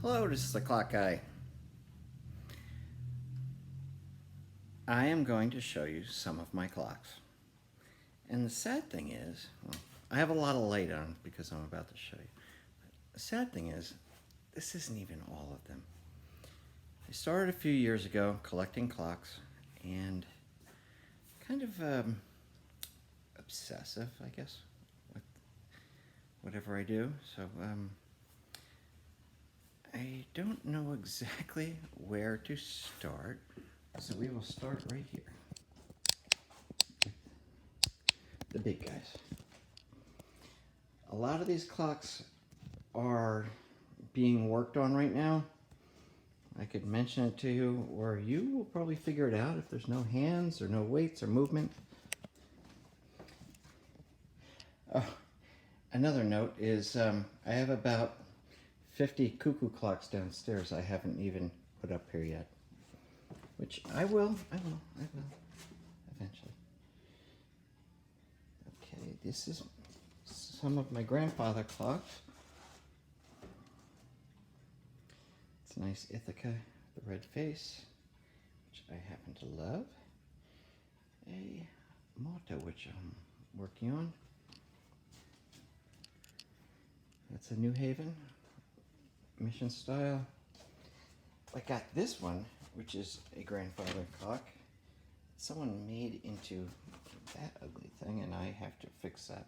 Hello, this is the Clock Guy. I am going to show you some of my clocks. And the sad thing is, well, I have a lot of light on because I'm about to show you. The sad thing is, this isn't even all of them. I started a few years ago collecting clocks and kind of obsessive, I guess, with whatever I do. So I don't know exactly where to start. So we will start right here. The big guys. A lot of these clocks are being worked on right now. I could mention it to you, or you will probably figure it out if there's no hands or no weights or movement. Oh, another note is I have about 50 cuckoo clocks downstairs I haven't even put up here yet. Which I will eventually. Okay, this is some of my grandfather clocks. It's a nice Ithaca, the red face, which I happen to love. A motto, which I'm working on. That's a New Haven mission style. I got this one, which is a grandfather clock. Someone made into that ugly thing, and I have to fix that.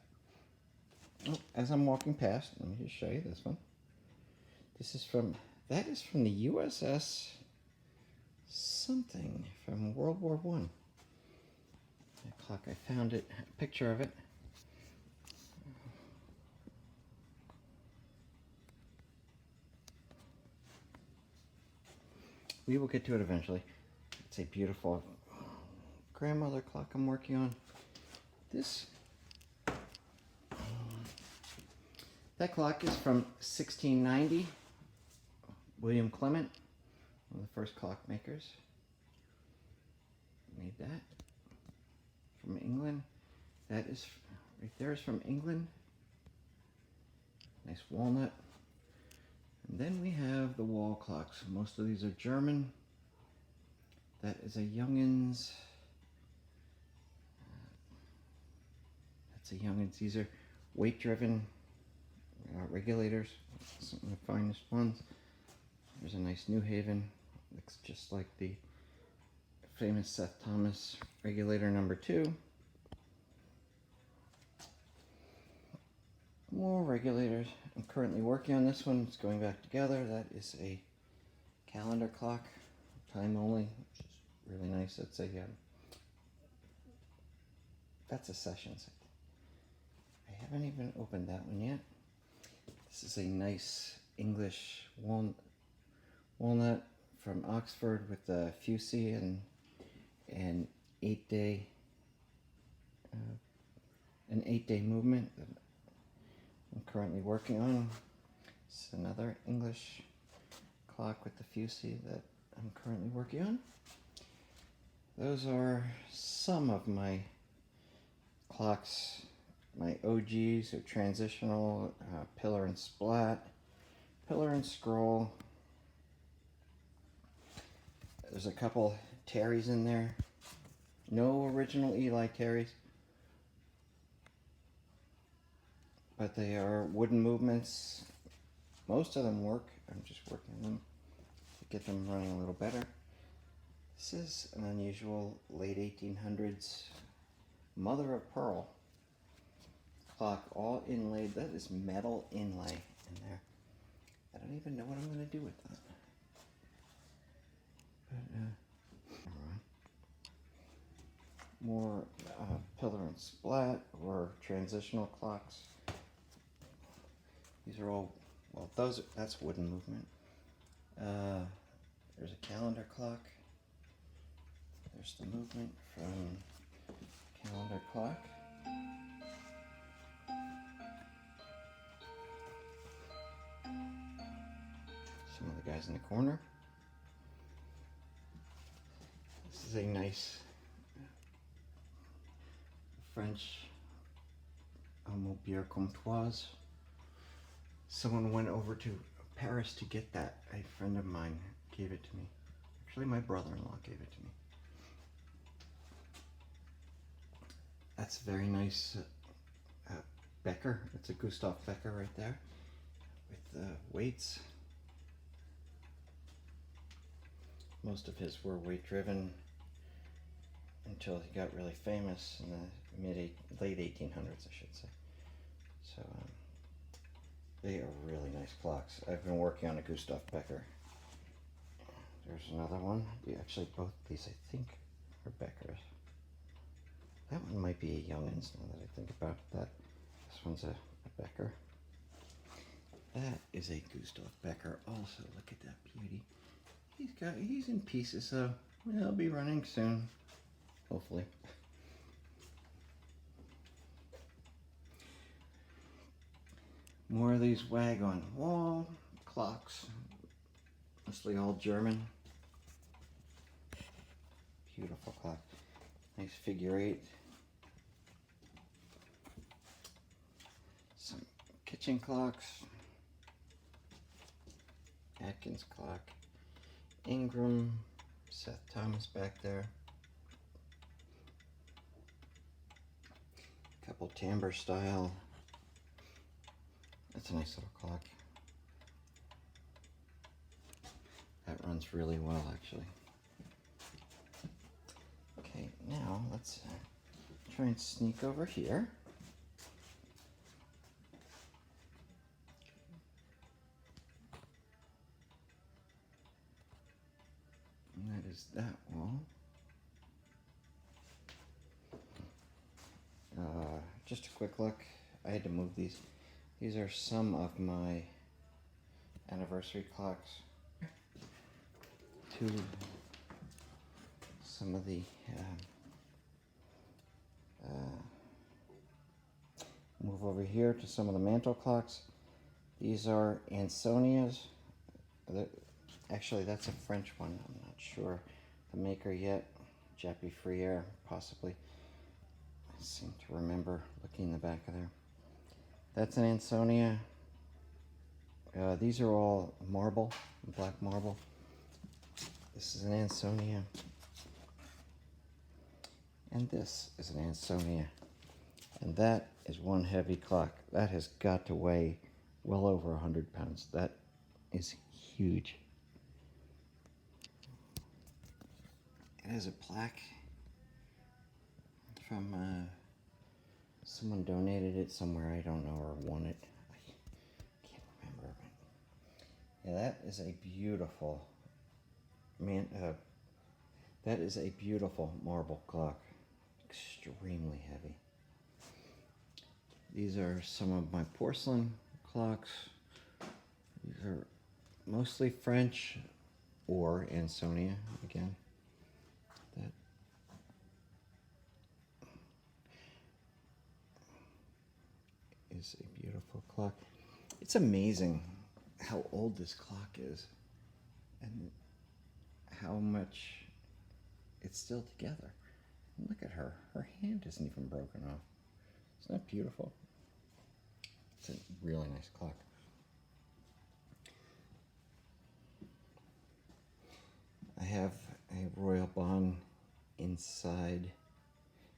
Oh, as I'm walking past, let me just show you this one. That is from the USS something from World War I. That clock, I found it, a picture of it. We will get to it eventually. It's a beautiful grandmother clock I'm working on. That clock is from 1690. William Clement, one of the first clock makers, made that. From England. That is, right there is from England. Nice walnut. And then we have the wall clocks. Most of these are German. That is a Youngins. That's a Youngins. These are weight-driven regulators. Some of the finest ones. There's a nice New Haven. Looks just like the famous Seth Thomas regulator number 2. More regulators. I'm currently working on this one. It's going back together. That is a calendar clock, time only, which is really nice. That's a sessions. I haven't even opened that one yet. This is a nice English walnut from Oxford with the Fusey and an 8-day movement that I'm currently working on. It's another English clock with the Fusey that I'm currently working on. Those are some of my clocks. My OGs are transitional, pillar and splat, pillar and scroll. There's a couple Terrys in there. No original Eli Terrys, but they are wooden movements. Most of them work. I'm just working on them to get them running a little better. This is an unusual late 1800s mother of pearl clock, all inlaid. That is metal inlay in there. I don't even know what I'm going to do with that. But, more pillar and splat or transitional clocks. These are all, well, that's wooden movement. There's a calendar clock. There's the movement from calendar clock. Some of the guys in the corner. This is a nice French mobile comptoise. Someone went over to Paris to get that. A friend of mine gave it to me. Actually, my brother-in-law gave it to me. That's very nice Becker. It's a Gustav Becker right there with weights. Most of his were weight driven until he got really famous in the late 1800s, I should say. So they are really nice clocks. I've been working on a Gustav Becker. There's another one. Actually, both these I think are Beckers. That one might be a Youngins now that I think about that. This one's a Becker. That is a Gustav Becker also. Look at that beauty. He's in pieces, so he'll be running soon. Hopefully. More of these wagon wall clocks. Mostly all German. Beautiful clock. Nice figure 8. Some kitchen clocks. Atkins clock. Ingram. Seth Thomas back there. Couple timbre style. That's a nice little clock. That runs really well, actually. Okay, now let's try and sneak over here. And that is that wall. Just a quick look. I had to move these. These are some of my anniversary clocks. To some of the move over here to some of the Mantel clocks. These are Ansonias. Actually, that's a French one. I'm not sure the maker yet. Jappy Friere, possibly. I seem to remember looking in the back of there. That's an Ansonia. These are all marble, black marble. This is an Ansonia. And this is an Ansonia. And that is one heavy clock. That has got to weigh well over 100 pounds. That is huge. It has a plaque from someone donated it somewhere, I don't know, or won it. I can't remember. Yeah, that is a beautiful that is a beautiful marble clock. Extremely heavy. These are some of my porcelain clocks. These are mostly French or Ansonia again. That is a beautiful clock. It's amazing how old this clock is and how much it's still together. And look at her. Her hand isn't even broken off. Isn't that beautiful? It's a really nice clock. I have a Royal Bond inside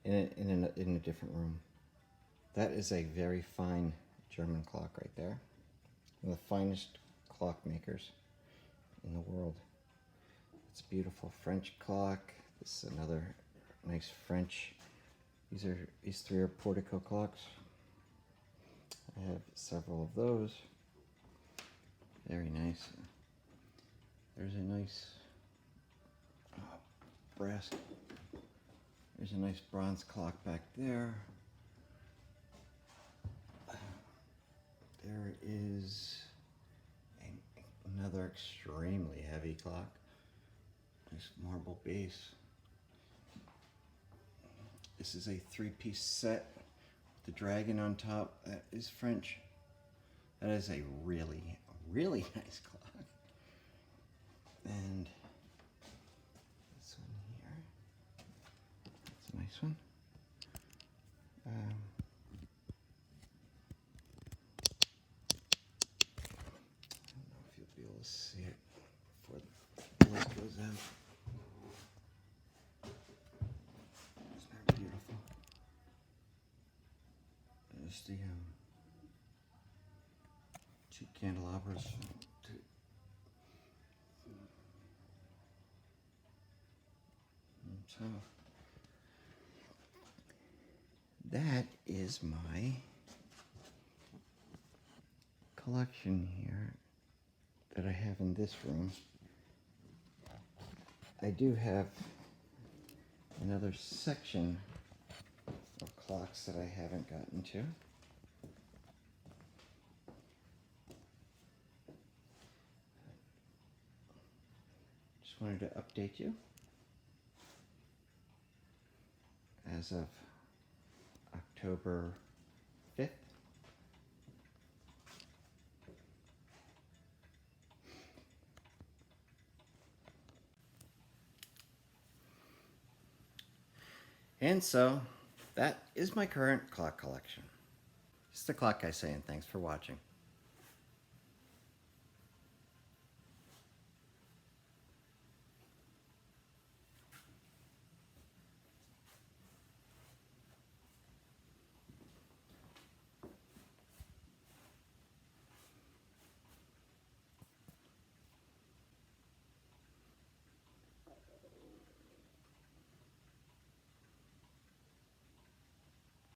in a different room. That is a very fine German clock right there. One of the finest clockmakers in the world. It's a beautiful French clock. This is another nice French. These three are Portico clocks. I have several of those. Very nice. There's a nice brass. There's a nice bronze clock back there. There is another extremely heavy clock. Nice marble base. This is a 3-piece set with the dragon on top. That is French. That is a really, really nice clock. And this one here. That's a nice one. I don't know if these out. Isn't that beautiful? There's the two candelabras. So that is my collection here that I have in this room. I do have another section of clocks that I haven't gotten to. Just wanted to update you. As of October 5th. And so, that is my current clock collection. It's the clock guy saying thanks for watching.